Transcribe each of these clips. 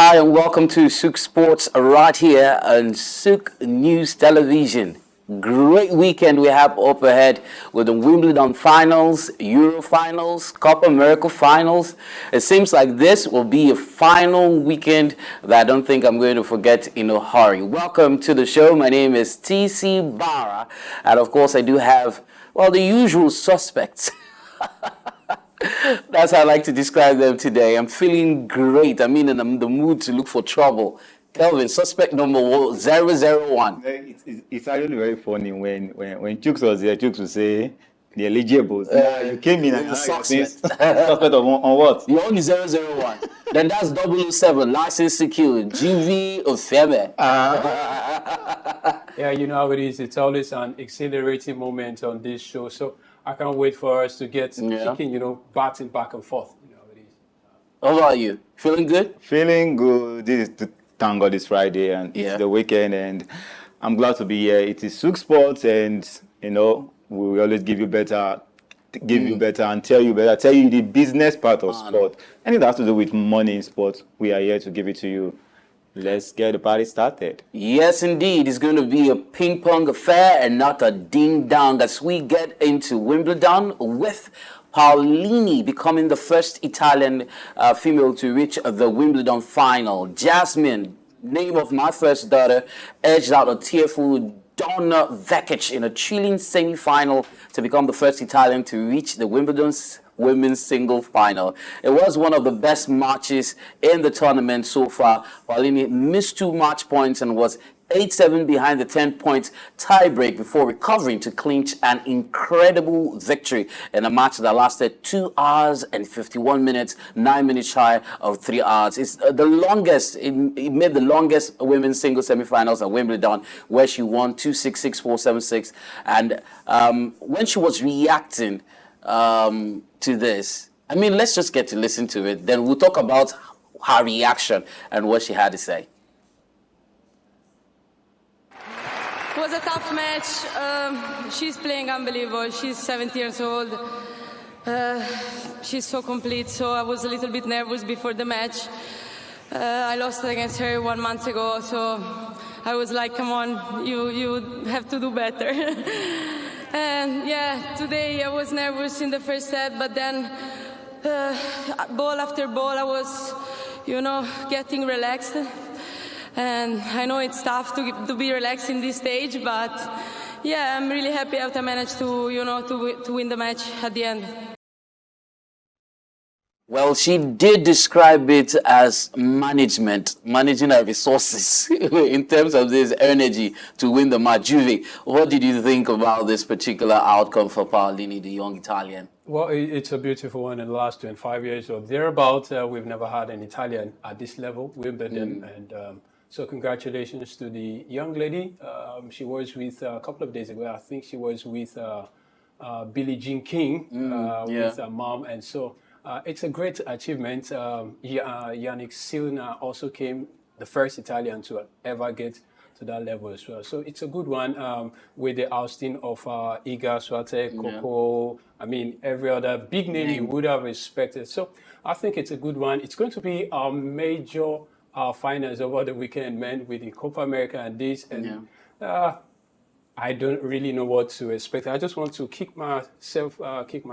Hi and welcome to SOUQ Sports right here on SOUQ News Television. Great weekend we have up ahead with the Wimbledon finals, Euro finals, Copa America finals. It seems like this will be a final weekend that I don't think I'm going to forget in a hurry. Welcome to the show. My name is TC Barra, and of course I do have, well, the usual suspects. That's how I like to describe them today. I'm feeling great. I'm in the mood to look for trouble. Kelvin, suspect number 001. It's actually very funny when Chooks was here. Chooks would say the eligibles. You came in and suspect on what? You're only 001. Then that's 007. License secured. GV Ofeme. Yeah, you know how it is. It's always an exhilarating moment on this show. So I can't wait for us to get kicking, batting back and forth. You know how it is. How about you? Feeling good? Feeling good. Thank God it's Friday and it's the weekend, and I'm glad to be here. It is SOUQ Sports, and we will always give you better, and tell you the business part of sport. Anything that has to do with money in sports, we are here to give it to you. Let's get the party started. Yes, indeed. It's going to be a ping-pong affair and not a ding-dong as we get into Wimbledon with Paolini becoming the first Italian female to reach the Wimbledon final. Jasmine, name of my first daughter, edged out a tearful Donna Vekic in a chilling semi-final to become the first Italian to reach the Wimbledon's women's single final. It was one of the best matches in the tournament so far. Paolini missed 2 match points and was 8-7 behind the 10-point tiebreak before recovering to clinch an incredible victory in a match that lasted 2 hours and 51 minutes, 9 minutes shy of 3 hours. It's the longest, it made the longest women's single semifinals at Wimbledon, where she won 2-6, 6-4, 7-6. And when she was reacting to this, I mean, let's just get to listen to it. Then we'll talk about her reaction and what she had to say. It was a tough match. She's playing unbelievable. She's 17 years old. She's so complete. So I was a little bit nervous before the match. I lost against her 1 month ago. So I was like, come on, you have to do better. And yeah, today I was nervous in the first set, but then ball after ball I was, getting relaxed. And I know it's tough to be relaxed in this stage, but yeah, I'm really happy that I managed to win the match at the end. Well, she did describe it as managing her resources in terms of this energy to win the match. Juve, what did you think about this particular outcome for Paolini, the young Italian? Well, it's a beautiful one in the last 25 years or thereabouts. We've never had an Italian at this level, Wimbledon, and so congratulations to the young lady. She was with, a couple of days ago, I think she was with Billie Jean King, with her mom, and so it's a great achievement. Yannick Sinner also came the first Italian to ever get to that level as well. So it's a good one with the ousting of Iga Swiatek, Coco, I mean, every other big name you would have expected. So I think it's a good one. It's going to be a major finals over the weekend, man, with the Copa America and this. And I don't really know what to expect. I just want to kick my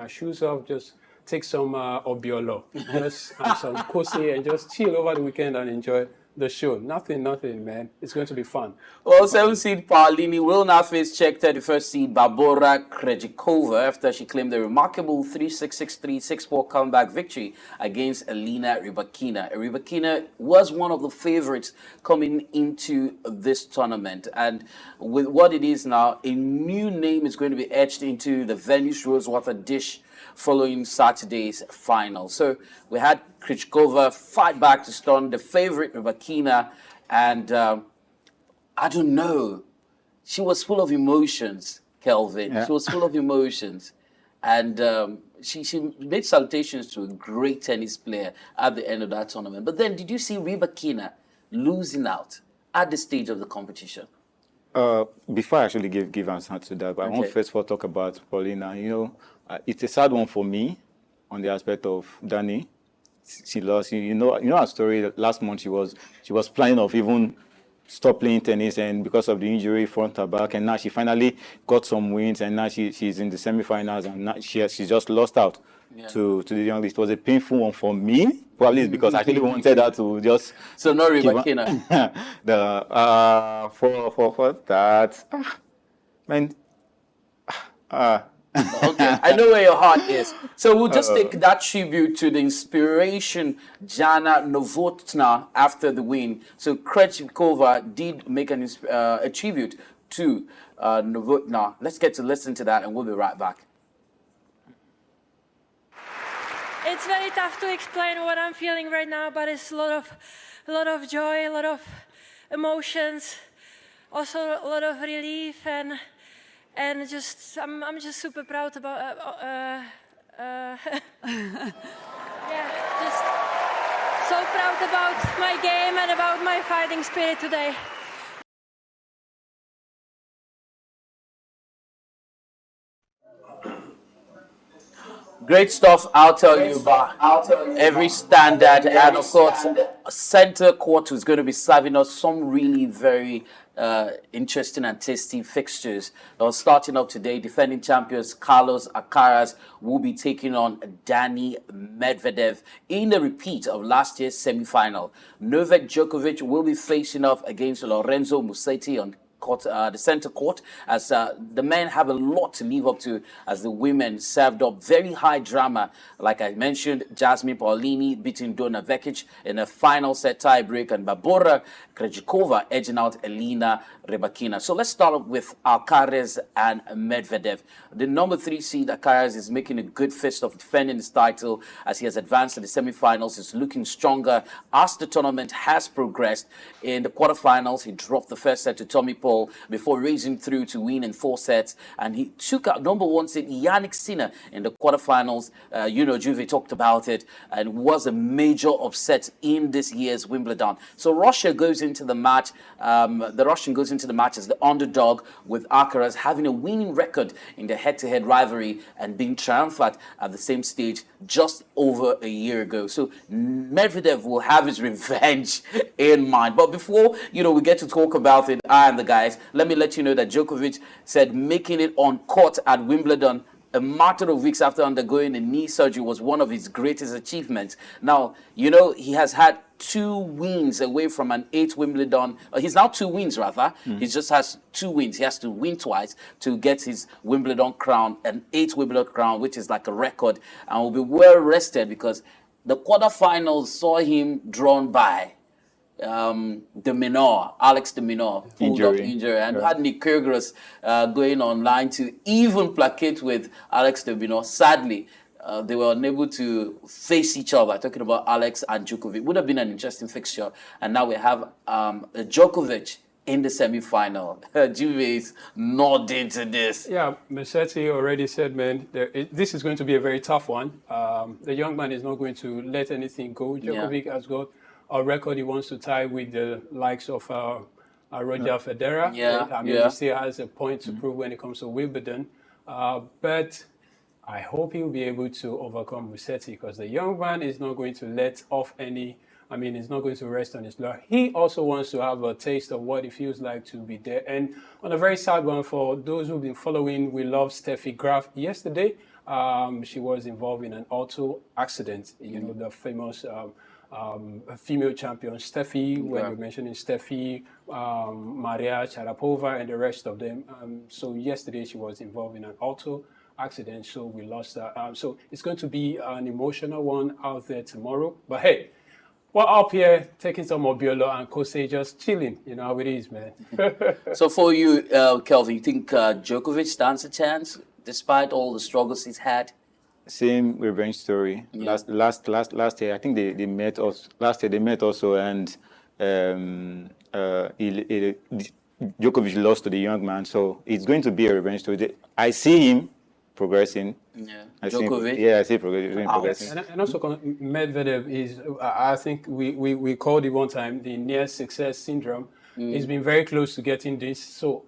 shoes off, just take some Obiolo, just have some Kose and just chill over the weekend and enjoy the show. Nothing, man. It's going to be fun. Well, 7th seed Paolini will now face Czech 31st seed Barbora Krejcikova after she claimed a remarkable 3-6, 6-3, 6-4 comeback victory against Elena Rybakina. Rybakina was one of the favorites coming into this tournament. And with what it is now, a new name is going to be etched into the Venus Rosewater dish following Saturday's final. So we had Krejcikova fight back to stun the favorite Rybakina, and I don't know, she was full of emotions, Kelvin. Yeah. She was full of emotions, and she made salutations to a great tennis player at the end of that tournament. But then, did you see Rybakina losing out at this stage of the competition? Before I actually give answer to that, but I want first of all talk about Paolina. It's a sad one for me on the aspect of Danny. she lost. You know her story. Last month she was planning of even stop playing tennis, and because of the injury front and back, and now she finally got some wins, and now she's in the semi-finals, and now she just lost out to the young list. It was a painful one for me. Probably it's because I really wanted her to just. So Rory McIlroy. For that, man. Okay, I know where your heart is. So we'll just take that tribute to the inspiration, Jana Novotná, after the win. So Krejcikova did make a tribute to Novotná. Let's get to listen to that, and we'll be right back. It's very tough to explain what I'm feeling right now, but it's a lot of joy, a lot of emotions, also a lot of relief, and just I'm just super proud about yeah, just so proud about my game and about my fighting spirit today. Great stuff, I'll tell you about every standard, and of course, center court is going to be serving us some really very interesting and tasty fixtures. Starting up today, defending champions Carlos Alcaraz will be taking on Danny Medvedev in the repeat of last year's semi-final. Novak Djokovic will be facing off against Lorenzo Musetti on the center court, as the men have a lot to live up to, as the women served up very high drama. Like I mentioned, Jasmine Paolini beating Donna Vekic in a final set tie break, and Barbora Krejcikova edging out Elena Rybakina. So let's start up with Alcaraz and Medvedev. The number 3 seed Alcaraz is making a good fist of defending his title, as he has advanced to the semi-finals. He's looking stronger as the tournament has progressed. In the quarterfinals, he dropped the first set to Tommy Paul before racing through to win in 4 sets, and he took out number 1 seed Jannik Sinner in the quarterfinals. Juve talked about it, and was a major upset in this year's Wimbledon. So Russia goes into the match. The Russian goes into the match as the underdog, with Alcaraz having a winning record in the head-to-head rivalry and being triumphant at the same stage just over a year ago. So Medvedev will have his revenge in mind. But before we get to talk about it, I and the guys, let me let you know that Djokovic said making it on court at Wimbledon a matter of weeks after undergoing a knee surgery was one of his greatest achievements. Now, he has had 2 wins away from an 8th Wimbledon. He's now 2 wins, rather. He just has 2 wins. He has to win twice to get his Wimbledon crown, an 8th Wimbledon crown, which is like a record, and will be well rested because the quarterfinals saw him drawn by Alex de Minaur, pulled up injury, and had Nick Kyrgios going online to even placate with Alex de Minaur. Sadly, they were unable to face each other. Talking about Alex and Djokovic, would have been an interesting fixture. And now we have Djokovic in the semi-final. Juve is nodding to this. Yeah, Musetti already said, man, this is going to be a very tough one. The young man is not going to let anything go. Djokovic has got a record he wants to tie with the likes of Roger Federer. He still has a point to prove when it comes to Wimbledon. But I hope he'll be able to overcome Musetti, because the young man is not going to let off any. He's not going to rest on his laurels. He also wants to have a taste of what it feels like to be there. And on a very sad one, for those who've been following, we love Steffi Graf. Yesterday, she was involved in an auto accident. The famous female champion Steffi, when you're mentioning Steffi, Maria Sharapova, and the rest of them. So yesterday she was involved in an auto accident, so we lost her. So it's going to be an emotional one out there tomorrow. But hey, we're up here taking some Mobiolo and Kosei, just chilling. You know how it is, man. So for you, Kelvin, you think Djokovic stands a chance despite all the struggles he's had? Same revenge story. Yeah. Last year, I think they met us. Last year they met also, and Djokovic lost to the young man. So it's going to be a revenge story. I see him progressing. Yeah, I see progressing. And also Medvedev is, I think we called it one time the near success syndrome. He's been very close to getting this. So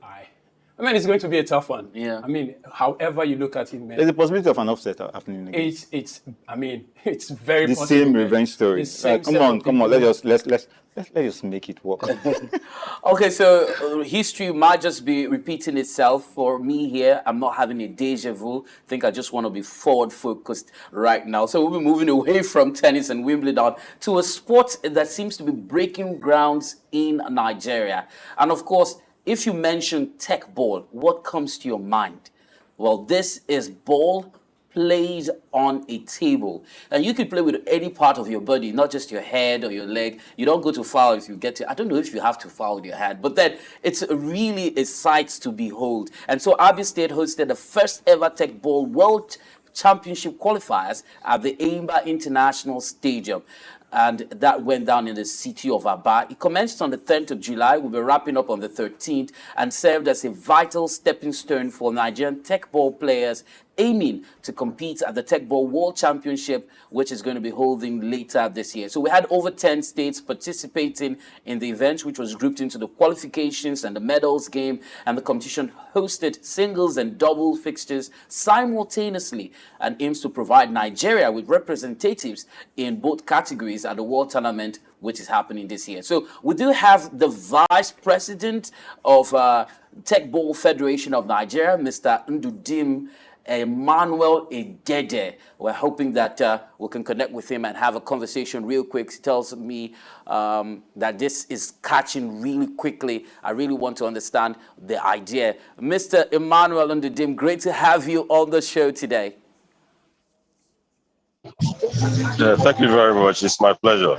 I mean, it's going to be a tough one. Yeah. I mean, however you look at it, man. There's a possibility of an upset happening again. I mean, it's very the possible, same man. revenge story. Come on. Let's just make it work. Okay, so history might just be repeating itself for me here. I'm not having a deja vu. I think I just want to be forward focused right now. So we'll be moving away from tennis and Wimbledon to a sport that seems to be breaking grounds in Nigeria. And of course, if you mention Teqball, what comes to your mind? Well, this is ball played on a table. And you can play with any part of your body, not just your head or your leg. You don't go to foul if you get to, I don't know if you have to foul with your hand, but then it's really a sight to behold. And so Abia State hosted the first ever Teqball World Championship Qualifiers at the Aimba International Stadium. And that went down in the city of Aba. It commenced on the 10th of July. We'll be wrapping up on the 13th and served as a vital stepping stone for Nigerian Teqball players aiming to compete at the Teqball World Championship, which is going to be holding later this year. So we had over 10 states participating in the event, which was grouped into the qualifications and the medals game, and the competition hosted singles and double fixtures simultaneously and aims to provide Nigeria with representatives in both categories at the World Tournament, which is happening this year. So we do have the Vice President of Teqball Federation of Nigeria, Mr. Ndudim Emmanuel Edede. We're hoping that we can connect with him and have a conversation real quick. He tells me that this is catching really quickly. I really want to understand the idea. Mr. Emmanuel Ndudim, great to have you on the show today. Thank you very much. It's my pleasure.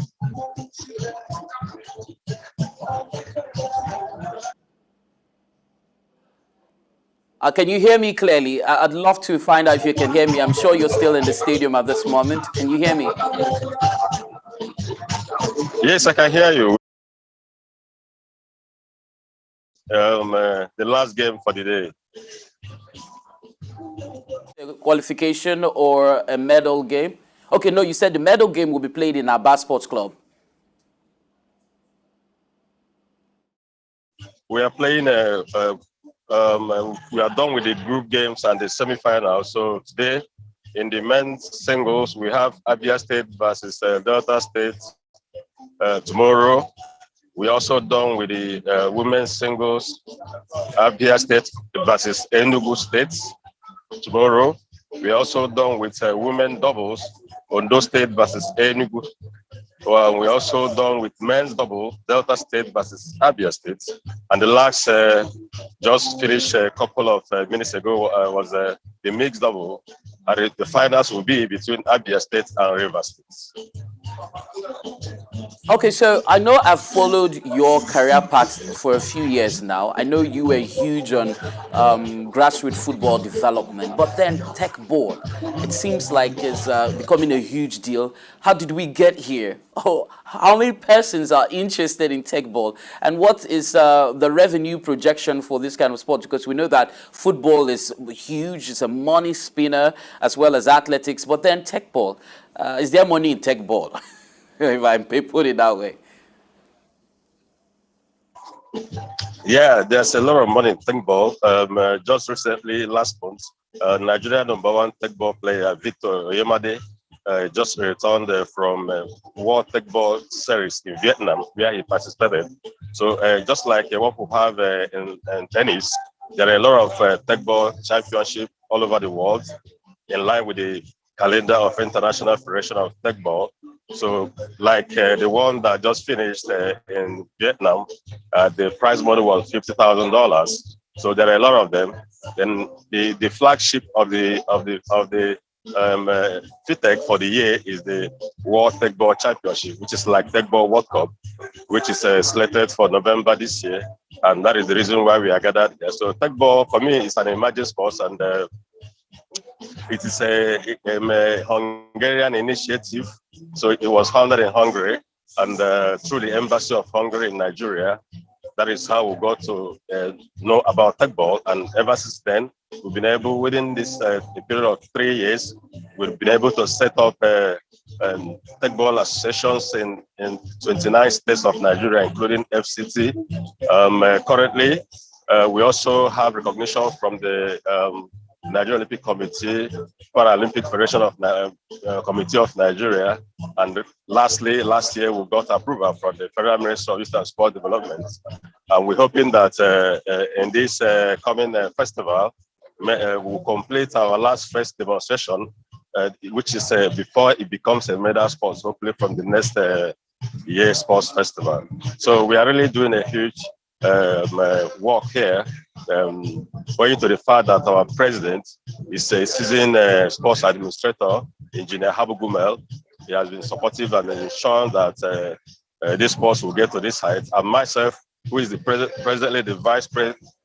Can you hear me clearly? I'd love to find out if you can hear me. I'm sure you're still in the stadium at this moment. Can you hear me? Yes, I can hear you. The last game for the day. A qualification or a medal game? Okay, no, you said the medal game will be played in Aba Sports Club. We are playing we are done with the group games and the semi-finals. So today, in the men's singles, we have Abia State versus Delta State. Tomorrow, we also done with the women's singles, Abia State versus Enugu State. Tomorrow, we also done with women doubles, Ondo State versus Enugu. We also done with men's double, Delta State versus Abia State. And the last, just finished a couple of minutes ago, was the mixed double. And the finals will be between Abia State and River State. Okay, so I know I've followed your career path for a few years now. I know you were huge on grassroots football development, but then Teqball, it seems like it's becoming a huge deal. How did we get here? Oh, how many persons are interested in Teqball? And what is the revenue projection for this kind of sport? Because we know that football is huge, it's a money spinner as well as athletics, but then Teqball, is there money in Teqball? If I put it that way. Yeah, there's a lot of money in Teqball. Just recently, last month, Nigeria #1 Teqball player Victor Oyemade just returned from World Teqball Series in Vietnam, where he participated. So just like what we have in tennis, there are a lot of Teqball championship all over the world, in line with the calendar of International Federation of Teqball. So like the one that just finished in Vietnam, the prize money was $50,000. So there are a lot of them. Then the flagship of the FITEC for the year is the World Teqball Championship, which is like Teqball World Cup, which is slated for November this year. And that is the reason why we are gathered here. So Teqball for me is an emerging sport, and it is a Hungarian initiative. So it was founded in Hungary, and through the Embassy of Hungary in Nigeria. That is how we got to know about Teqball. And ever since then, we've been able, within this period of 3 years, we've been able to set up Teqball associations in 29 states of Nigeria, including FCT. Currently, We also have recognition from the Nigerian Olympic Committee, Paralympic Federation of Committee of Nigeria, and lastly, last year we got approval from the Federal Ministry of Youth and Sport Development, and we're hoping that in this coming festival, we'll complete our last first demonstration, which is before it becomes a medal sport, hopefully from the next year sports festival. So we are really doing a huge work here, owing to the fact that our president is a seasoned sports administrator, Engineer Habu Gumel. He has been supportive and ensuring that this sports will get to this height. And myself, who is the presently the vice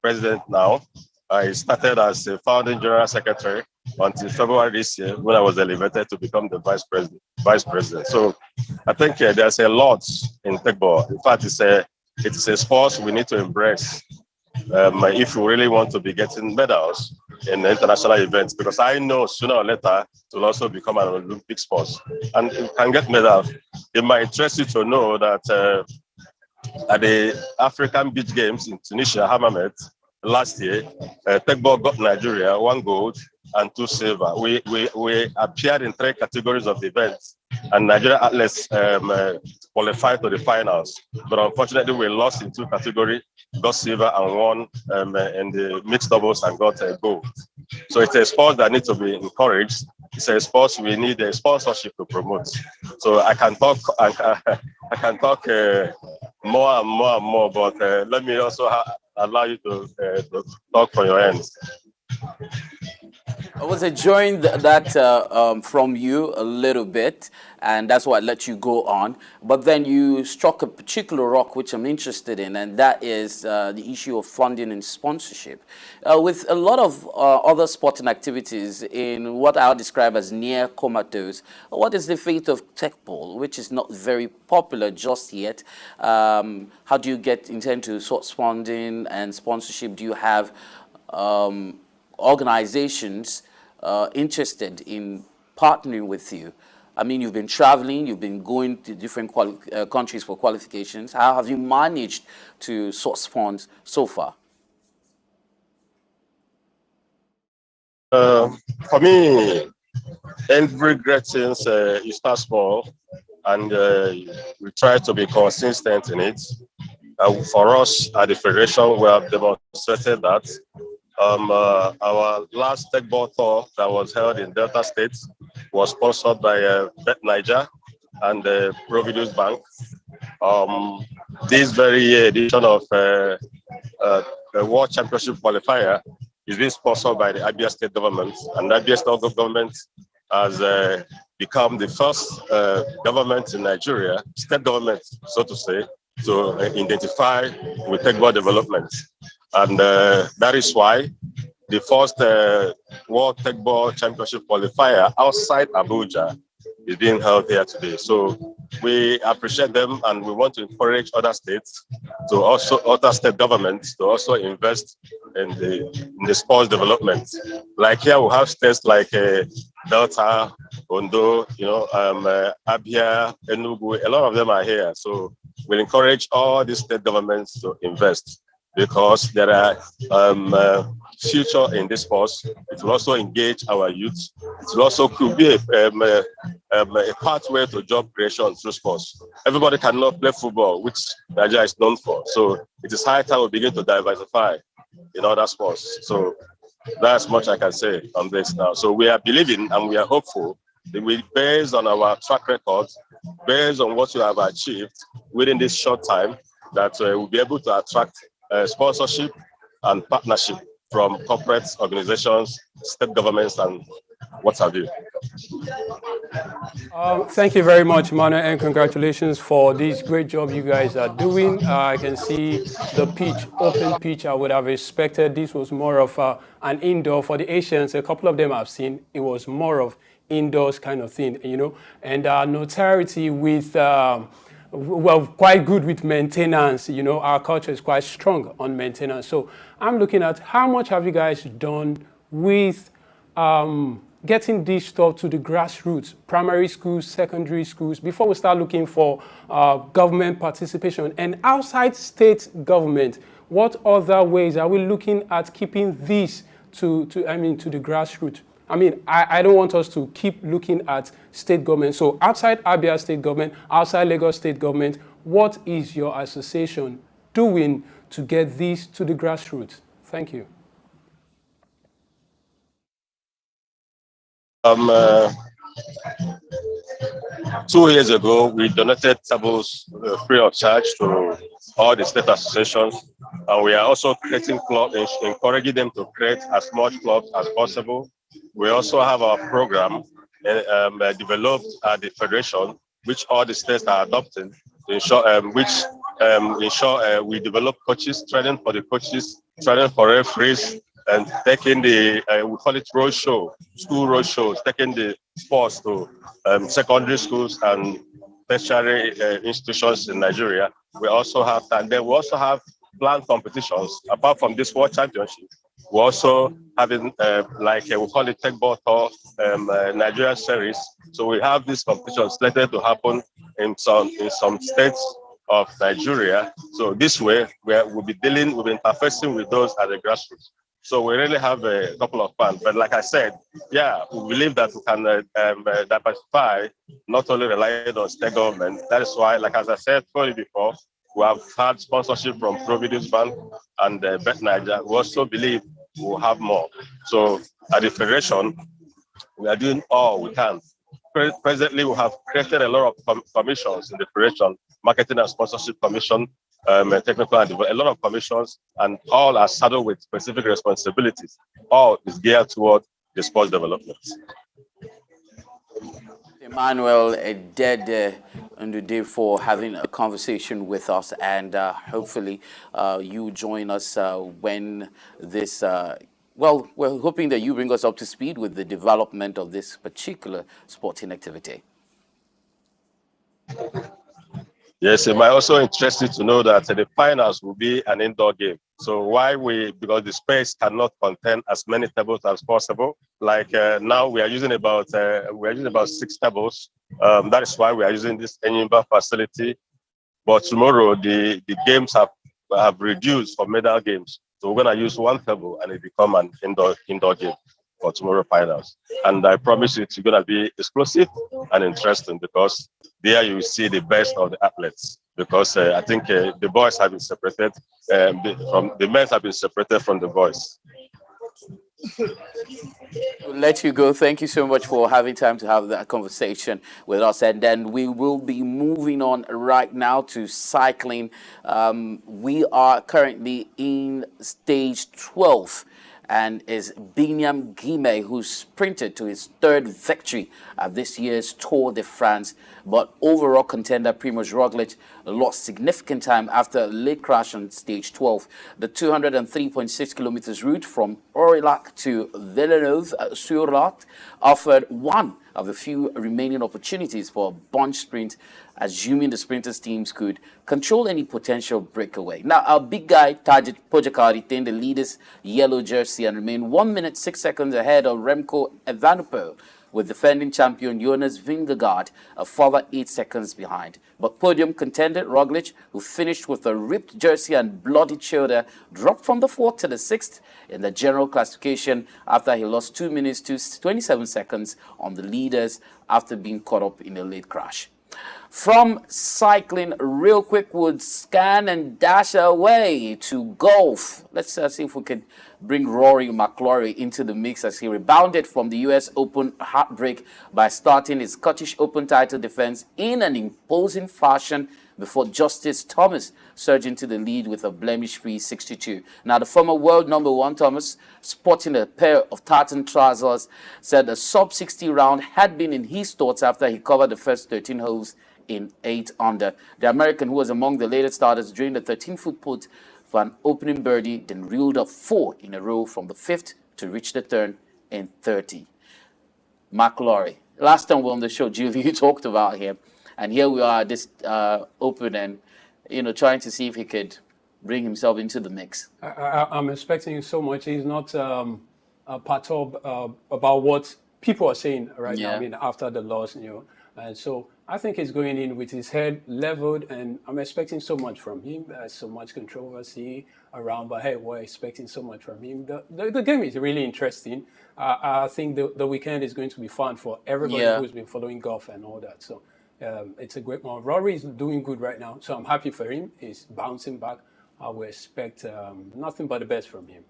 president now, I started as a founding general secretary until February this year, when I was elevated to become the vice president. So I think there's a lot in Teqball. In fact, it's a sport we need to embrace if we really want to be getting medals in international events, because I know sooner or later it will also become an Olympic sport and it can get medals. It might interest you to know that at the African Beach Games in Tunisia, Hammamet, last year, Teqball got Nigeria 1 gold and 2 silver. We appeared in 3 categories of the events, and Nigeria athletes qualified to the finals. But unfortunately, we lost in 2 categories, got silver and 1 in the mixed doubles and got a gold. So it's a sport that needs to be encouraged. It's a sport we need a sponsorship to promote. So I can talk, I can talk more and more and more, but let me also allow you to talk from your end. I was enjoying that from you a little bit, and that's why I let you go on. But then you struck a particular rock which I'm interested in, and that is the issue of funding and sponsorship. With a lot of other sporting activities in what I'll describe as near comatose, what is the fate of Teqball, which is not very popular just yet? How do you intend to source funding and sponsorship? Do you have organizations interested in partnering with you? I mean, you've been traveling, you've been going to different countries for qualifications. How have you managed to source funds so far? For me, every great thing you start small, and we try to be consistent in it. For us at the Federation, we have demonstrated that. Our last Teqball tour that was held in Delta State was sponsored by Bet Niger and Providus Bank. This very edition of the World Championship Qualifier is being sponsored by the Abia State government, and the Abia State government has become the first government in Nigeria, state government, so to say, to identify with Teqball development. And that is why the first World Teqball Championship Qualifier outside Abuja is being held here today. So we appreciate them, and we want to encourage other states to also, other state governments to also invest in the sports development. Like here we have states like Delta, Ondo, Abia, Enugu, a lot of them are here. So we'll encourage all these state governments to invest, because there are future in this sports. It will also engage our youth. It will also could be a pathway to job creation through sports. Everybody cannot play football, which Nigeria is known for. So it is high time we begin to diversify in other sports. So that's much I can say on this now. So we are believing and we are hopeful that we, based on our track record, based on what we have achieved within this short time, that we'll be able to attract sponsorship and partnership from corporate organizations, state governments, and what have you. Thank you very much, Manu, and congratulations for this great job you guys are doing. I can see the pitch, open pitch. I would have expected this was more of an indoor. For the Asians, a couple of them I've seen, it was more of indoors kind of thing, and notoriety with well, quite good with maintenance. Our culture is quite strong on maintenance. So I'm looking at how much have you guys done with getting this stuff to the grassroots, primary schools, secondary schools, before we start looking for government participation and outside state government. what other ways are we looking at keeping this to the grassroots? I mean, I don't want us to keep looking at state government. So outside Abia State government, outside Lagos State government, what is your association doing to get this to the grassroots? Thank you. 2 years ago, we donated tables free of charge to all the state associations, and we are also creating clubs, encouraging them to create as much clubs as possible. We also have our program developed at the federation, which all the states are adopting, to ensure we develop coaches, training for the coaches, training for referees, and taking the, we call it roadshow, school roadshows, taking the sports to secondary schools and tertiary institutions in Nigeria. We also have, and then we also have planned competitions. Apart from this World Championship, we're also having, we call it Teqball Tour, Nigerian series. So we have these competitions slated to happen in some states of Nigeria. So this way, we'll be interfacing with those at the grassroots. So we really have a couple of plans. But like I said, yeah, we believe that we can diversify, not only relying on state government. That is why, like as I said before, we have had sponsorship from Providence Bank and Bet Niger. We also believe we'll have more. So at the Federation, we are doing all we can. Presently, we have created a lot of commissions in the Federation, Marketing and Sponsorship Commission, Technical and a lot of commissions, and all are saddled with specific responsibilities. All is geared toward the sports development. Emmanuel Edede Ndude for having a conversation with us, and hopefully you join us when this, well, we're hoping that you bring us up to speed with the development of this particular sporting activity. Yes, it might also interest you to know that the finals will be an indoor game. So because the space cannot contain as many tables as possible. Like now we are using about 6 tables. That is why we are using this Enyimba facility. But tomorrow the games have reduced for medal games. So we're gonna use 1 table and it become an indoor game for tomorrow finals. And I promise you it's gonna be explosive and interesting, because there you will see the best of the athletes. Because I think the boys have been separated from the men have been separated from the boys. We'll let you go. Thank you so much for having time to have that conversation with us. And then we will be moving on right now to cycling. We are currently in stage 12. And is Binyam Guime, who sprinted to his 3rd victory at this year's Tour de France. But overall contender Primož Roglic lost significant time after a late crash on stage 12. The 203.6 kilometers route from Aurillac to Villeneuve-sur-Lot offered one of the few remaining opportunities for a bunch sprint, assuming the sprinters' teams could control any potential breakaway. Now, our big guy, Tadej Pogačar, retained the leader's yellow jersey and remained 1 minute 6 seconds ahead of Remco Evenepoel, with defending champion Jonas Vingegaard a further 8 seconds behind. But podium contender Roglic, who finished with a ripped jersey and bloodied shoulder, dropped from the 4th to the 6th in the general classification after he lost 2 minutes to 27 seconds on the leaders after being caught up in a late crash. From cycling, real quick, would scan and dash away to golf. Let's see if we can bring Rory McIlroy into the mix as he rebounded from the US Open heartbreak by starting his Scottish Open title defense in an imposing fashion before Justice Thomas surged into the lead with a blemish-free 62. Now, the former world #1 Thomas, sporting a pair of tartan trousers, said a sub-60 round had been in his thoughts after he covered the first 13 holes in 8 under. The American, who was among the latest starters during the 13-foot putt for an opening birdie, then reeled up 4 in a row from the 5th to reach the turn in 30. McIlroy. Last time we were on the show, Julie, you talked about him. And here we are, this Open, and trying to see if he could bring himself into the mix. I'm expecting so much. He's not perturbed about what people are saying right now. I mean, after the loss, and so I think he's going in with his head leveled, and I'm expecting so much from him. There's so much controversy around, but hey, we're expecting so much from him. The game is really interesting. I think the weekend is going to be fun for everybody who's been following golf and all that. So it's a great one. Rory is doing good right now, so I'm happy for him. He's bouncing back. I will expect nothing but the best from him.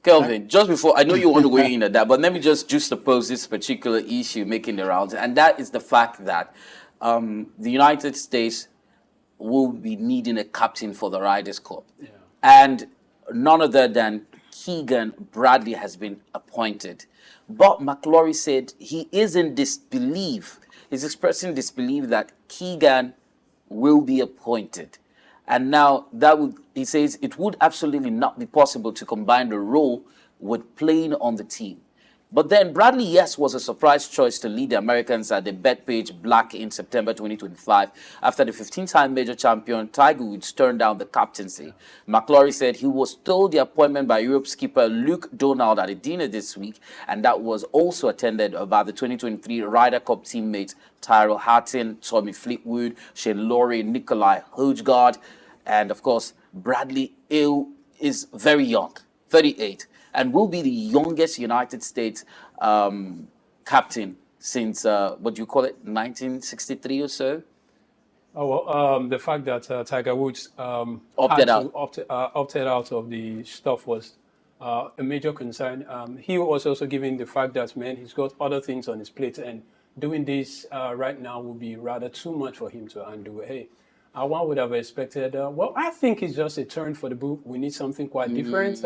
Kelvin, just before, I know you want to weigh in at that, but let me just juxtapose this particular issue making the rounds, and that is the fact that the United States will be needing a captain for the Riders' Cup. Yeah. And none other than Keegan Bradley has been appointed. But McIlroy said he is in disbelief. He's expressing disbelief that Keegan will be appointed. And now he says it would absolutely not be possible to combine the role with playing on the team. But then Bradley, yes, was a surprise choice to lead the Americans at the Bethpage Black in September 2025 after the 15-time major champion Tiger Woods turned down the captaincy. McIlroy said he was told the appointment by Europe skipper Luke Donald at a dinner this week, and that was also attended by the 2023 Ryder Cup teammates Tyrrell Hatton, Tommy Fleetwood, Shane Lowry, Nikolai Højgaard, and of course Bradley is very young, 38. And will be the youngest United States captain since, what do you call it, 1963 or so? Oh, well, the fact that Tiger Woods opted out of the stuff was a major concern. He was also given the fact that, man, he's got other things on his plate, and doing this right now will be rather too much for him to undo. Hey, one would have expected, well, I think it's just a turn for the book. We need something quite different.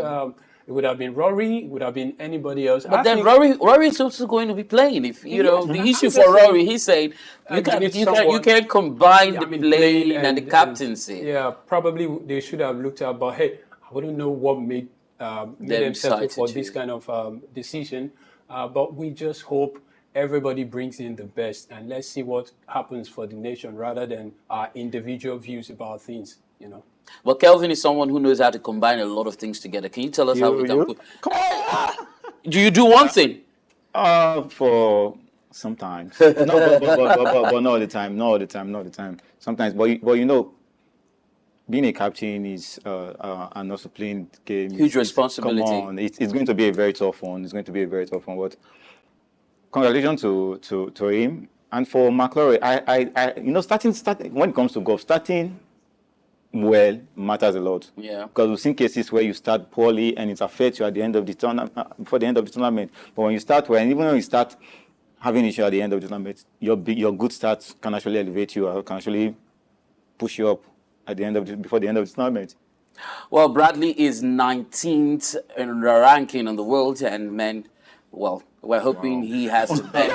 It would have been Rory, it would have been anybody else. But then Rory is also going to be playing. If you know the issue for Rory, he's saying you can't combine the playing and the captaincy. Yeah, probably they should have looked at. But hey, I wouldn't know what made them settle for this kind of decision. But we just hope everybody brings in the best, and let's see what happens for the nation rather than our individual views about things. You know. Well, Kelvin is someone who knows how to combine a lot of things together. Can you tell us how we can put... Come on! Do you do one thing? For sometimes. No, but not all the time. Not all the time. Sometimes, but you know, being a captain is and also playing the game. Huge responsibility. Come on, it's going to be a very tough one. But congratulations to him and for McIlroy. I you know, starting when it comes to golf, starting well matters a lot. Yeah. Because we've seen cases where you start poorly and it affects you at the end of the tournament, before the end of the tournament. But when you start well, and even when you start having issues at the end of the tournament, your good start can actually elevate you, or can actually push you up at the end of before the end of the tournament. Well, Bradley is 19th in the ranking in the world, and men, well, we're hoping he has to bet.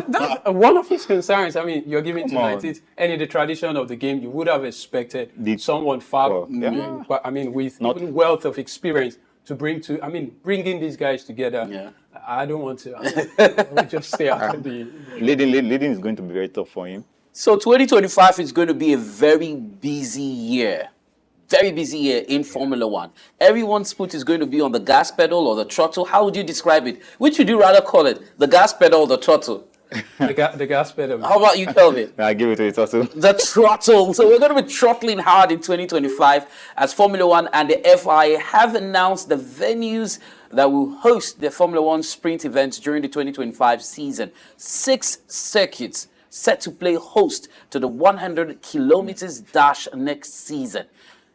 That's one of his concerns. I mean, you're giving to 19th, and in the tradition of the game, you would have expected someone far, but I mean, with even wealth of experience to bringing these guys together. Yeah. I don't want to. I will just stay out of the leading is going to be very tough for him. So 2025 is going to be a very busy year. Very busy year in Formula One. Everyone's foot is going to be on the gas pedal or the throttle. How would you describe it? Which would you rather call it? The gas pedal or the throttle? The gas pedal. How about you, Kelvin? I give it to the throttle. The throttle. So we're going to be throttling hard in 2025 as Formula One and the FIA have announced the venues that will host the Formula One sprint events during the 2025 season. 6 circuits set to play host to the 100 kilometers dash next season.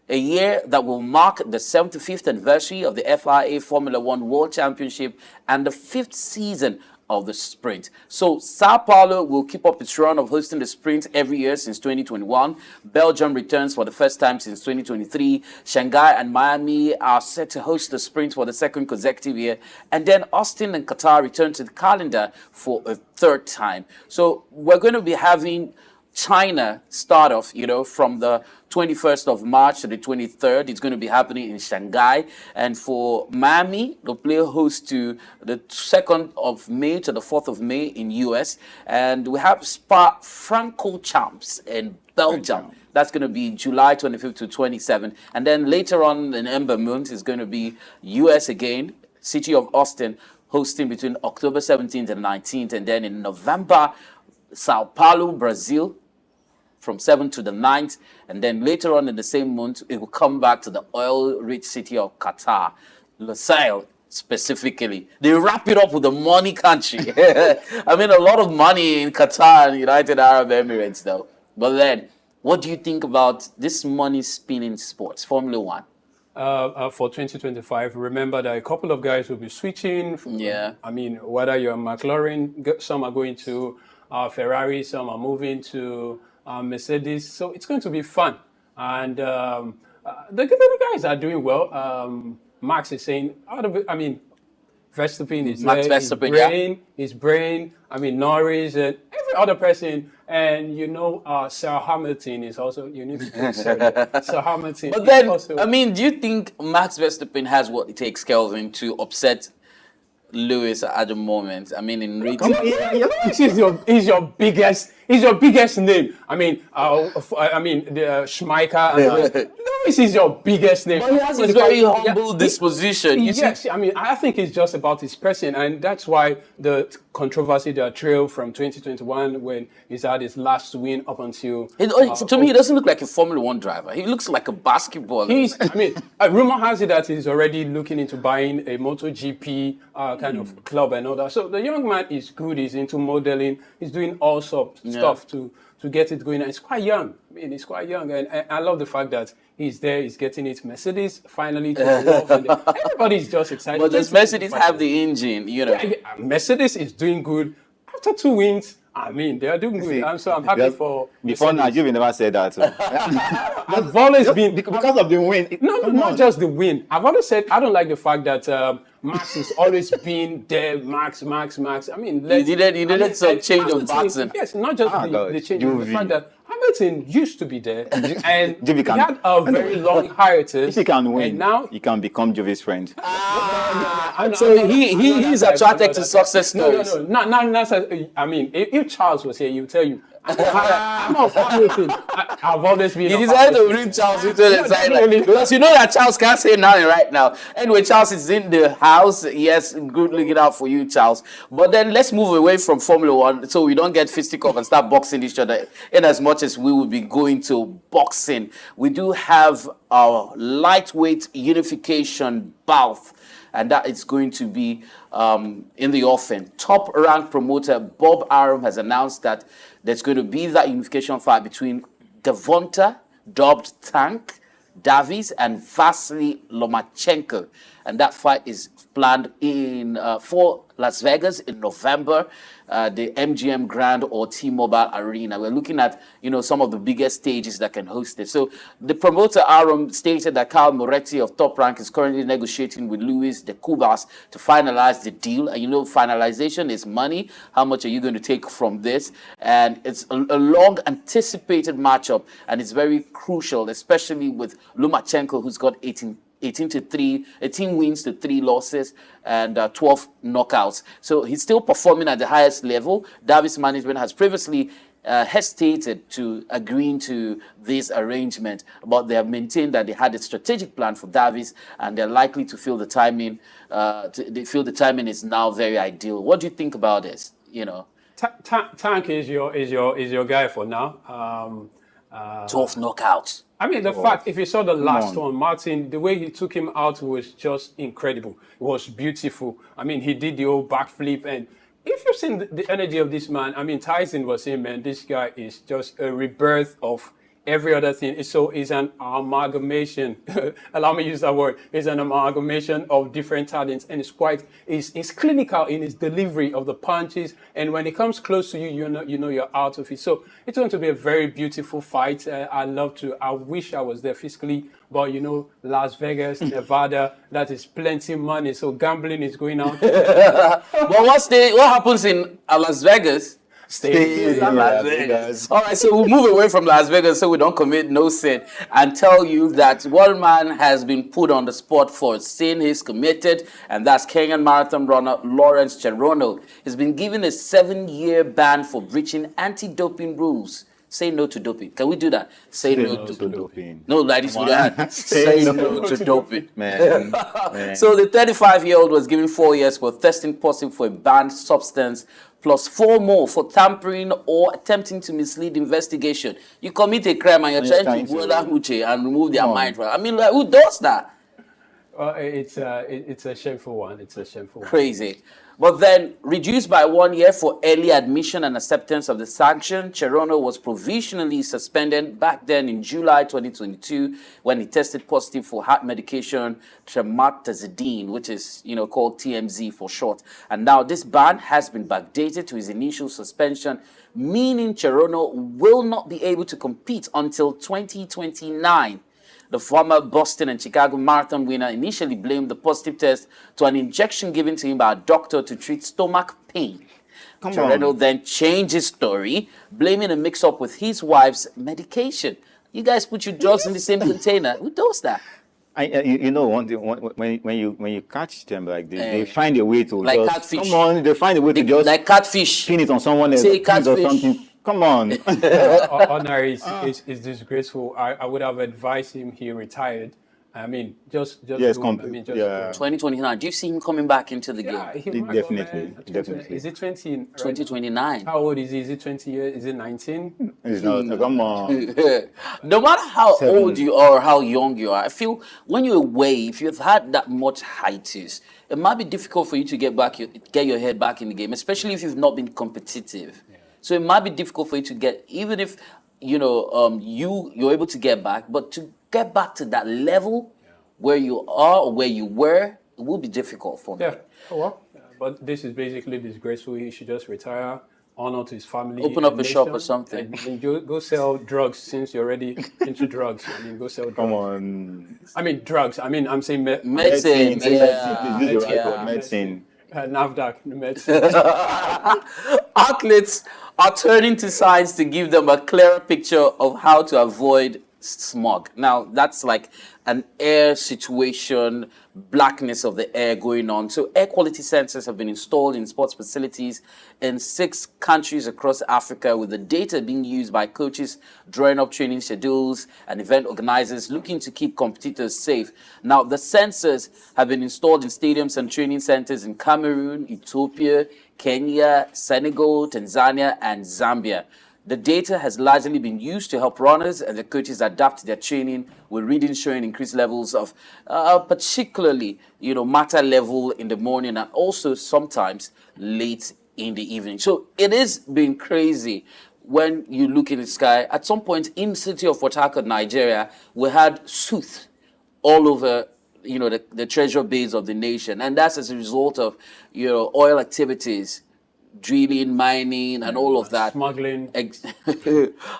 A year that will mark the 75th anniversary of the FIA Formula One World Championship and the 5th season of the sprint. So Sao Paulo will keep up its run of hosting the sprint every year since 2021. Belgium returns for the first time since 2023. Shanghai and Miami are set to host the sprint for the 2nd consecutive year. And then Austin and Qatar return to the calendar for a 3rd time. So we're going to be having China start off, from the 21st of March to the 23rd. It's going to be happening in Shanghai. And for Miami, they'll play host to the 2nd of May to the 4th of May in US. And we have Spa-Francorchamps in Belgium. That's going to be July 25th to 27th. And then later on in Ember month is going to be US again, city of Austin, hosting between October 17th and 19th. And then in November, Sao Paulo, Brazil, from 7th to the 9th, and then later on in the same month, it will come back to the oil-rich city of Qatar, Lusail specifically. They wrap it up with the money country. I mean, a lot of money in Qatar and United Arab Emirates, though. But then, what do you think about this money-spinning sports, Formula One? For 2025, remember that a couple of guys will be switching. I mean, whether you're McLaren, some are going to Ferrari, some are moving to Mercedes. So it's going to be fun. And the guys are doing well. Max is saying, Verstappen is Max there, Verstappen, his brain, Norris and every other person. And Sir Hamilton is also, you need to Sir Hamilton. But then, also, do you think Max Verstappen has what it takes, Kelvin, to upset Lewis at the moment? I mean, in rating. He's your biggest name. The Schmeichel. Lewis is your biggest name. But he has a very humble disposition. I think it's just about his person, and that's why the controversy, the trail from 2021 when he's had his last win up until. To me, he doesn't look like a Formula One driver. He looks like a basketballer. Rumor has it that he's already looking into buying a MotoGP kind of club and all that. So the young man is good. He's into modeling. He's doing all sorts of stuff to get it going. And he's quite young. He's quite young. And I love the fact that he's there. He's getting it. Mercedes finally to go off. Everybody's just excited. But does Mercedes have the engine? Mercedes is doing good. After 2 wins, they are doing good. I'm happy for. Before now, you've never said that. I've always been because of the win. Not just the win. I've always said I don't like the fact that Max has always been there. Max. You didn't some change of boxing. Yes, not just the change. The fact that Hamilton used to be there, and he had a very long hiatus. If he can win, and now he can become Jovi's friend. So he's attracted to success stories. If Charles was here, he would tell you. I'm not Hamilton. I've always been. He decided to bring Charles into the sideline because you know that Charles can't say nothing right now. Anyway, Charles is in the house. Yes, good looking out for you, Charles. But then let's move away from Formula One so we don't get fisticuffs and start boxing each other. In as much as we will be going to boxing, we do have our lightweight unification bout. And that is going to be in the offing. Top-ranked promoter Bob Arum has announced that there's going to be that unification fight between Gervonta, dubbed Tank, Davis, and Vasily Lomachenko. And that fight is planned for Las Vegas in November, the MGM Grand or T-Mobile Arena. We're looking at, some of the biggest stages that can host it. So the promoter Arum stated that Carl Moretti of Top Rank is currently negotiating with Luis de Cubas to finalize the deal. And finalization is money. How much are you going to take from this? And it's a long anticipated matchup, and it's very crucial, especially with Lomachenko, who's got 18 wins to 3 losses and 12 knockouts. So he's still performing at the highest level. Davis management has previously hesitated to agreeing to this arrangement, but they have maintained that they had a strategic plan for Davis, and they're likely to feel the timing. They feel the timing is now very ideal. What do you think about this? Tank is your guy for now. 12 knockouts. The fact, if you saw the last one, Martin, the way he took him out was just incredible. It was beautiful. He did the old backflip. And if you've seen the energy of this man, Tyson was saying, man, this guy is just a rebirth of every other thing. So it's an amalgamation. Allow me to use that word. It's an amalgamation of different talents, and it's clinical in its delivery of the punches. And when it comes close to you, you're out of it. So it's going to be a very beautiful fight. I wish I was there physically, but Las Vegas, Nevada, that is plenty money. So gambling is going on. But what happens in Las Vegas? Stay in Las Vegas. All right, so we'll move away from Las Vegas so we don't commit no sin and tell you that one man has been put on the spot for sin he's committed, and that's Kenyan marathon runner Lawrence Cherono. He's been given a 7-year ban for breaching anti-doping rules. Say no to doping. Can we do that? Say no to doping. No, ladies, we don't. Say no to doping. Man. So the 35-year-old was given 4 years for testing positive for a banned substance plus 4 more for tampering or attempting to mislead investigation. You commit a crime and you're trying to go down and remove their mind. I mean, like, who does that? It's a shameful one. It's a shameful one. Crazy. But then, reduced by 1 year for early admission and acceptance of the sanction, Cherono was provisionally suspended back then in July 2022 when he tested positive for heart medication tramatazidine, which is, called TMZ for short. And now this ban has been backdated to his initial suspension, meaning Cherono will not be able to compete until 2029. The former Boston and Chicago Marathon winner initially blamed the positive test to an injection given to him by a doctor to treat stomach pain. Cherono then changed his story, blaming a mix-up with his wife's medication. You guys put your drugs in the same container. Who does that? When you catch them like this, they find a way to like just, catfish. Come on, they find a way to just like catfish. pin it on someone else Say or catfish. something. Come on. Honor is disgraceful. I would have advised him he retired. I mean, just Yes, do it. I mean, just 2029. Do you see him coming back into the game? he might go, Definitely, man. definitely. Is it 20? Right? 2029. How old is he? Is it 20 years? Is it 19? It's not. Come on. No matter how 7. old you are or how young you are, I feel when you're away, if you've had that much hiatus, it might be difficult for you to get your head back in the game, especially if you've not been competitive. Yeah. So it might be difficult for you to get, even if you're able to get back, but to get back to that level where you are or where you were, it will be difficult for me. Yeah. Oh, well. But this is basically disgraceful. He should just retire, honor to his family. Open up a shop or something. And go sell drugs since you're already into drugs. I mean, go sell drugs. Come on. I mean, drugs. I mean, I'm saying medicine. Medicine. NAFDAC, medicine. Athletes are turning to science to give them a clearer picture of how to avoid smog. Now, that's like an air situation, blackness of the air going on. So air quality sensors have been installed in sports facilities in 6 countries across Africa, with the data being used by coaches drawing up training schedules and event organizers looking to keep competitors safe. Now, the sensors have been installed in stadiums and training centers in Cameroon, Ethiopia, Kenya, Senegal, Tanzania, and Zambia. The data has largely been used to help runners and the coaches adapt their training, with readings showing increased levels of particularly, matter level in the morning and also sometimes late in the evening. So it is been crazy when you look in the sky. At some point in the city of Port Harcourt, Nigeria, we had SOUQ all over the treasure base of the nation. And that's as a result of, oil activities, drilling, mining, and all of that. Smuggling.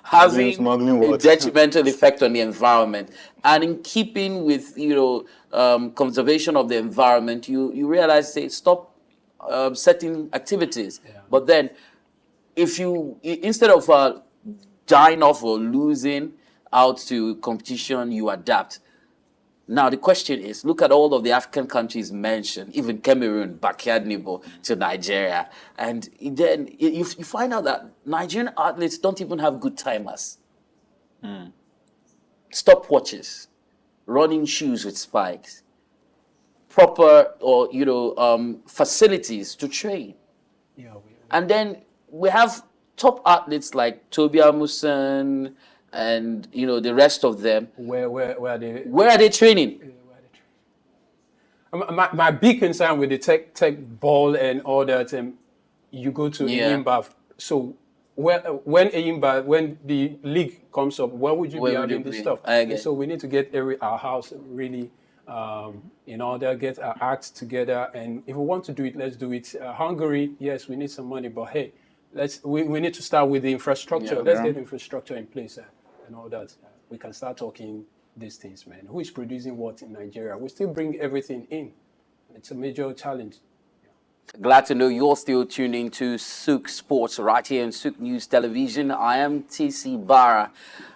Having a detrimental effect on the environment. And in keeping with, conservation of the environment, you realize they stop certain activities. Yeah. But then, if you, instead of dying off or losing out to competition, you adapt. Now, the question is, look at all of the African countries mentioned, even Cameroon, backyard neighbor to Nigeria. And then you find out that Nigerian athletes don't even have good timers. Stopwatches, running shoes with spikes, proper or, facilities to train. Yeah, and then we have top athletes like Toby Amusan, and the rest of them. Where are they? Where are they training? My big concern with the Teqball and all that, you go to Eyimba. So when the league comes up, where would you be having this stuff? So we need to get our house really in order, get our acts together, and if we want to do it, let's do it. Hungary, yes, we need some money, but hey, we need to start with the infrastructure. Let's get infrastructure in place and all that. We can start talking these things, man. Who is producing what in Nigeria? We still bring everything in. It's a major challenge. Glad to know you're still tuning to SOUQ Sports right here on SOUQ News Television. I am TC Barra.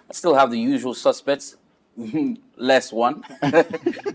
I still have the usual suspects. less one.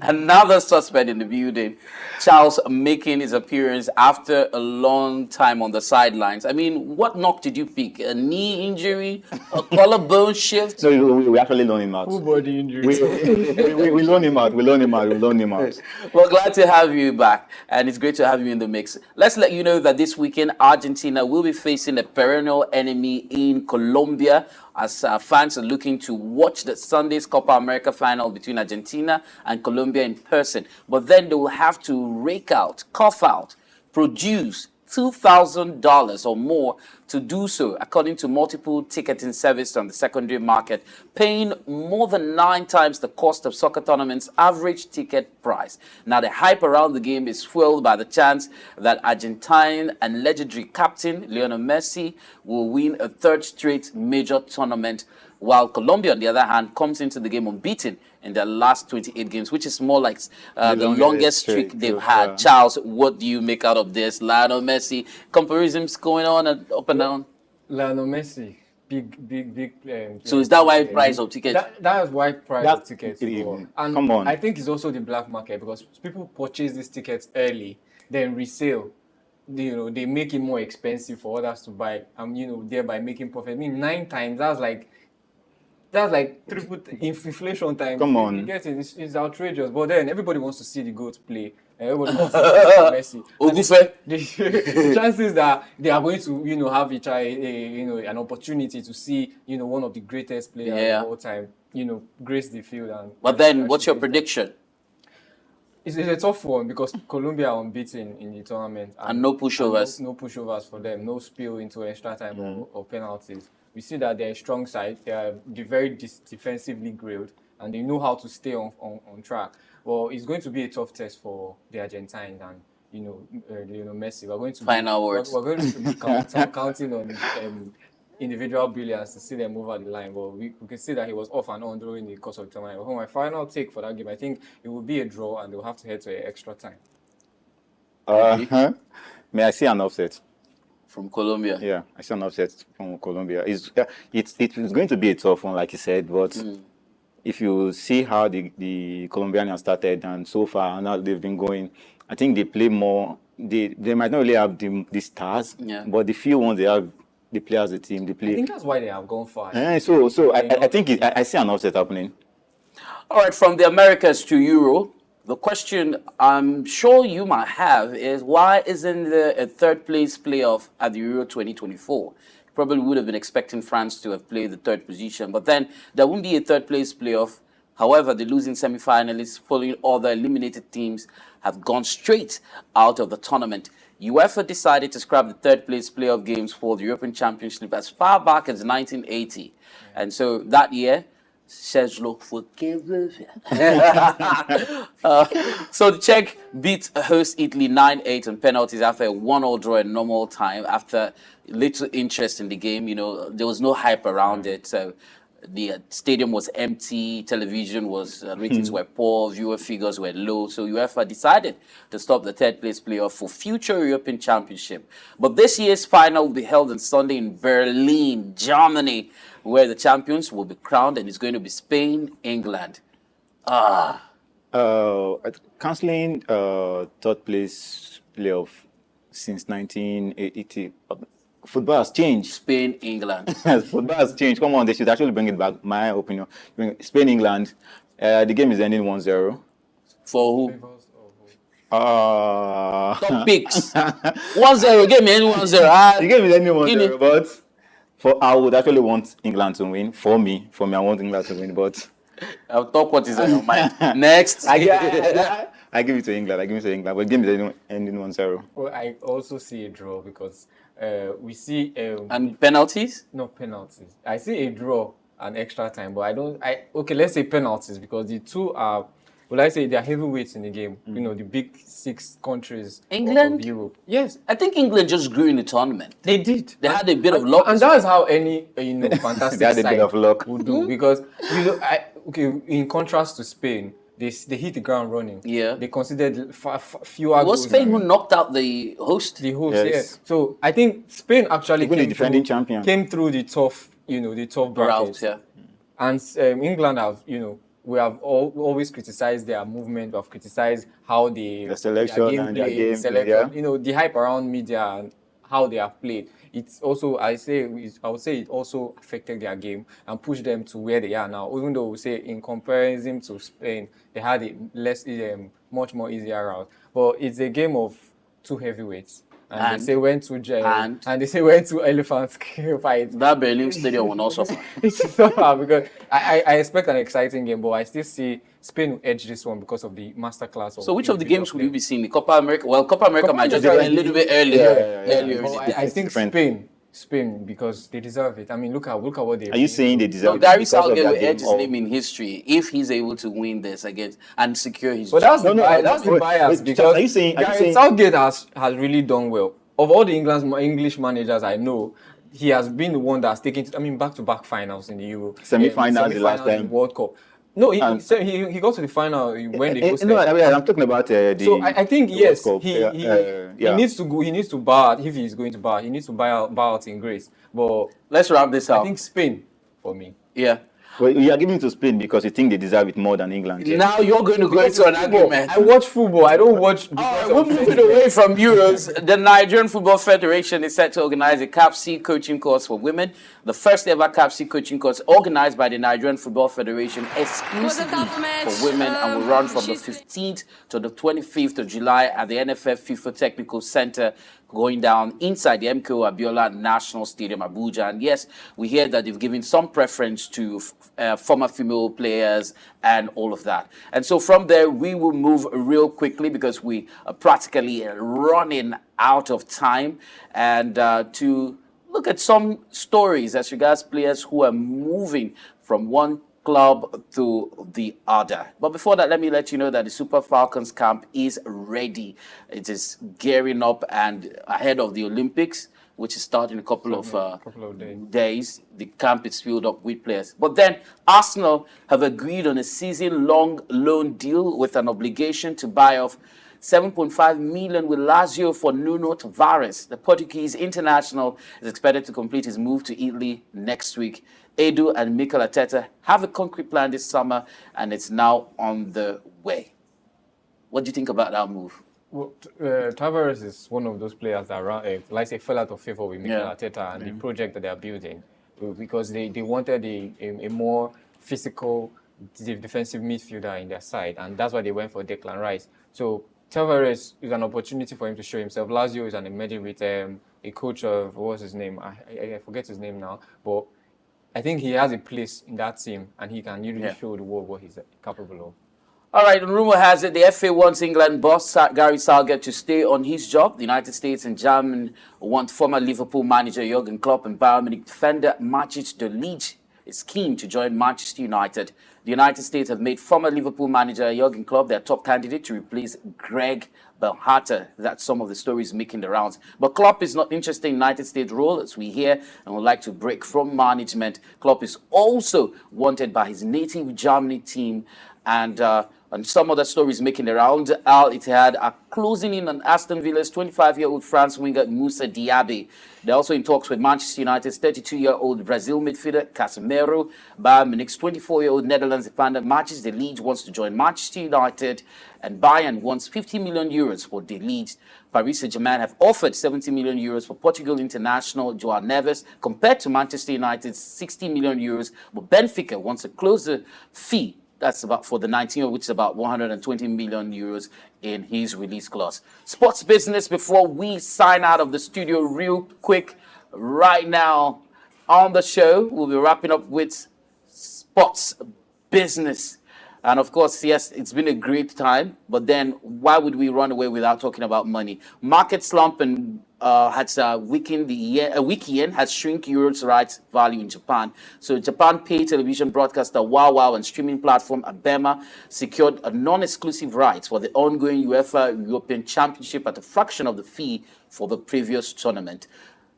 Another suspect in the building, Charles, making his appearance after a long time on the sidelines. I mean, what knock did you pick? A knee injury? A collarbone shift? So we actually loan him out. Full body injury. We loan him out. We loan him out. We loan him out. Well, glad to have you back, and it's great to have you in the mix. Let's let you know that this weekend, Argentina will be facing a perennial enemy in Colombia, as fans are looking to watch the Sunday's Copa America final between Argentina and Colombia in person. But then they will have to rake out, cough out, produce $2,000 or more to do so, according to multiple ticketing services on the secondary market, paying more than 9 times the cost of soccer tournaments' average ticket price. Now, the hype around the game is fueled by the chance that Argentine and legendary captain Lionel Messi will win a 3rd straight major tournament, while Colombia, on the other hand, comes into the game unbeaten in their last 28 games, which is more like the longest streak they've had. Charles, what do you make out of this? Lionel Messi, comparisons going on and up and down? Lionel Messi, big. So is that why price of tickets? That is why price of tickets. And come on. I think it's also the black market, because people purchase these tickets early, then resale. They make it more expensive for others to buy, and thereby making profit. I mean, 9 times. That's like triple inflation time. Come on. You get it? It's outrageous. But then everybody wants to see the GOAT play. Everybody wants to see Messi. The chances that they are going to, have an opportunity to see, one of the greatest players of all time, grace the field. But then, what's your prediction? It's a tough one, because Colombia are unbeaten in the tournament. And no pushovers. No pushovers for them. No spill into extra time or penalties. We see that they're a strong side. They're very defensively grilled, and they know how to stay on track. Well, it's going to be a tough test for the Argentines and Messi. We're going to final words. We're going to be counting on individual brilliance to see them over the line. But we can see that he was off and on during the course of the tournament. But my final take for that game, I think it will be a draw, and they'll have to head to an extra time. May I see an offset? From Colombia. Yeah, I see an upset from Colombia. It's going to be a tough one, like you said, but if you see how the Colombians started and so far and how they've been going, I think they play more. They might not really have the stars, but the few ones they have, the players, the team, they play. I think that's why they have gone far. So I think I see an upset happening. All right, from the Americas to Euro. The question I'm sure you might have is, why isn't there a 3rd place playoff at the Euro 2024? Probably would have been expecting France to have played the 3rd position, but then there won't be a 3rd place playoff. However, the losing semi-finalists following other eliminated teams have gone straight out of the tournament. UEFA decided to scrap the 3rd place playoff games for the European Championship as far back as 1980. And so that year, So the Czech beat host Italy 9-8 on penalties after a 1-1 draw in normal time. After little interest in the game, there was no hype around it. So the stadium was empty, television was ratings were poor, viewer figures were low. So UEFA decided to stop the 3rd place playoff for future European Championship. But this year's final will be held on Sunday in Berlin, Germany, where the champions will be crowned, and it's going to be Spain, England. Cancelling 3rd place playoff since 1980. Football has changed. Spain, England. Football has changed. Come on, they should actually bring it back. My opinion. Spain, England. The game is ending 1-0. For who? Top picks. 1-0. Game ending 1-0. The game is ending 1-0, but I would actually want England to win. For me, I want England to win, but I'll talk what is on your mind. Next. I give it to England. But the game is ending 1-0. Well, I also see a draw, because we see and penalties? No penalties. I see a draw and extra time, but okay, let's say penalties, because the two are, well, I say they are heavyweights in the game. The big 6 countries England? of Europe. Yes. I think England just grew in the tournament. They did. They had a bit of luck. And that's how any fantastic they had a bit of luck. would do. Because in contrast to Spain, they hit the ground running. Yeah. They considered fewer goals. Was Spain who knocked out the host? The host, Yes. yes. So I think Spain actually Even the defending champion came through the tough, the tough brackets. Yeah. And England have, we have always criticized their movement, we have criticized how The selection their and their gameplay, game, selection, yeah. the hype around media and how they have played. It's also, I would say it also affected their game and pushed them to where they are now. Even though we say in comparison to Spain, they had a much more easier route. But it's a game of two heavyweights. And they say when two giants, and they say when two elephants fight. That Berlin Stadium will not suffer. It's suffer because I expect an exciting game, but I still see Spain will edge this one because of the masterclass. So which of the games will you be seeing? The Copa America? Well, Copa America might just be a little bit earlier. I think Spain, because they deserve it. I mean, look at what they. Are you saying they deserve No, it? Gary because of Southgate their will edge game? his name in history if he's able to win this against and secure his But job. that's the bias because are you saying Southgate has really done well. Of all the English managers I know, he has been the one that's taken back-to-back finals in the Euro, Semi-finals the last time. World Cup. No, he got to the final when they hosted. No, I'm talking about the. So I think yes, World Cup. he needs to go. He needs to bow out if he's going to bow. He needs to bow out in grace. But Let's wrap this up. I think Spain for me. Yeah. Well, you are giving to Spain because you think they deserve it more than England. Yeah. Now you're going to go into an argument. I watch football. I don't watch. We're moving away from Euros. The Nigerian Football Federation is set to organize a CAPC coaching course for women. The first ever CAPC coaching course organized by the Nigerian Football Federation exclusively for women and will run from the 15th to the 25th of July at the NFF FIFA Technical Center, going down inside the MKO Abiola National Stadium, Abuja. And yes, we hear that they've given some preference to former female players and all of that. And so from there, we will move real quickly because we are practically running out of time, and to look at some stories as regards players who are moving from one club to the other. But before that, let me let you know that the Super Falcons camp is ready. It is gearing up and ahead of the Olympics, which is starting in a couple of days. The camp is filled up with players. But then Arsenal have agreed on a season-long loan deal with an obligation to buy off 7.5 million with Lazio for Nuno Tavares. The Portuguese international is expected to complete his move to Italy next week. Edu and Mikel Arteta have a concrete plan this summer, and it's now on the way. What do you think about that move? Well, Tavares is one of those players that fell out of favor with Mikel Arteta and the project that they are building, because they wanted a more physical defensive midfielder in their side, and that's why they went for Declan Rice. So Tavares is an opportunity for him to show himself. Lazio is an emerging with a coach of, what's his name? I forget his name now, but I think he has a place in that team, and he can really show the world what he's capable of. All right, and rumor has it the FA wants England boss Gary Southgate to stay on his job. The United States and Germany want former Liverpool manager Jurgen Klopp and Bayern Munich defender Matic de Ligt is keen to join Manchester United. The United States have made former Liverpool manager Jurgen Klopp their top candidate to replace Greg Berhalter. That's some of the stories making the rounds. But Klopp is not interested in United States role, as we hear, and would like to break from management. Klopp is also wanted by his native Germany team, and some other stories making the round. Al Ittihad are closing in on Aston Villa's 25-year-old France winger Moussa Diaby. They're also in talks with Manchester United's 32-year-old Brazil midfielder Casemiro. Bayern Munich's 24-year-old Netherlands defender Matthijs de Ligt wants to join Manchester United, and Bayern wants 50 million euros for de Ligt. Paris Saint-Germain have offered 70 million euros for Portugal international João Neves, compared to Manchester United's 60 million euros. But Benfica wants a closer fee. That's about for the 19-year-old, which is about 120 million euros in his release clause. Sports business before we sign out of the studio real quick. Right now on the show, we'll be wrapping up with sports business. And of course, yes, it's been a great time. But then why would we run away without talking about money? Market slump and has weakened the weak yen has shrunk Euro's rights value in Japan. So Japan pay television broadcaster WOW and streaming platform Abema secured a non-exclusive rights for the ongoing UEFA European Championship at a fraction of the fee for the previous tournament.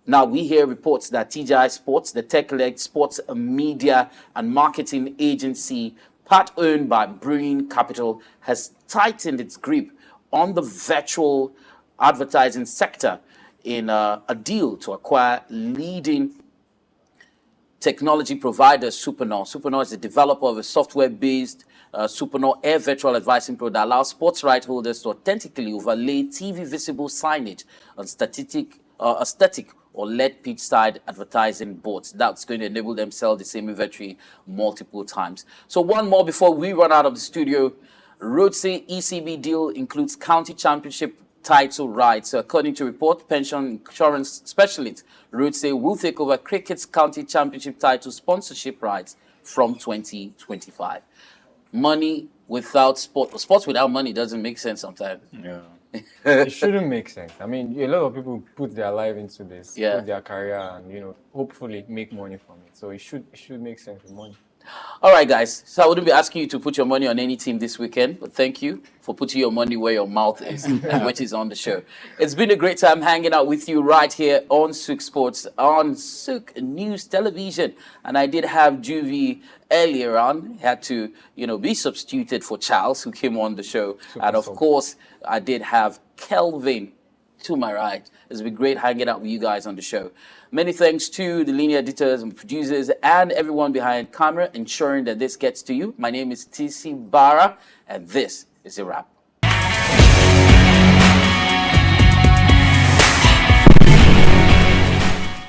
Now, we hear reports that TGI Sports, the tech-led sports media and marketing agency, part owned by Brewing Capital, has tightened its grip on the virtual advertising sector in a deal to acquire leading technology provider Supernor. Supernor is the developer of a software-based Supernor Air Virtual Advising Pro that allows sports right holders to authentically overlay TV visible signage on aesthetic or LED pitch-side advertising boards. That's going to enable them sell the same inventory multiple times. So one more before we run out of the studio. Roadsay ECB deal includes county championship title rights. So according to report, pension insurance specialist Roadsay will take over cricket's county championship title sponsorship rights from 2025. Money without sport, sports without money doesn't make sense sometimes. Yeah. It shouldn't make sense. I mean, a lot of people put their life into this, Yeah. put their career, and hopefully make money from it. So it should make sense with money. All right, guys. So I wouldn't be asking you to put your money on any team this weekend, but thank you for putting your money where your mouth is, and which is on the show. It's been a great time hanging out with you right here on SOUQ Sports, on SOUQ News Television. And I did have Juvie earlier on. He had to, be substituted for Charles, who came on the show. And of course, I did have Kelvin to my right. It's been great hanging out with you guys on the show. Many thanks to the linear editors and producers and everyone behind camera ensuring that this gets to you. My name is TC Barra, and this is a wrap.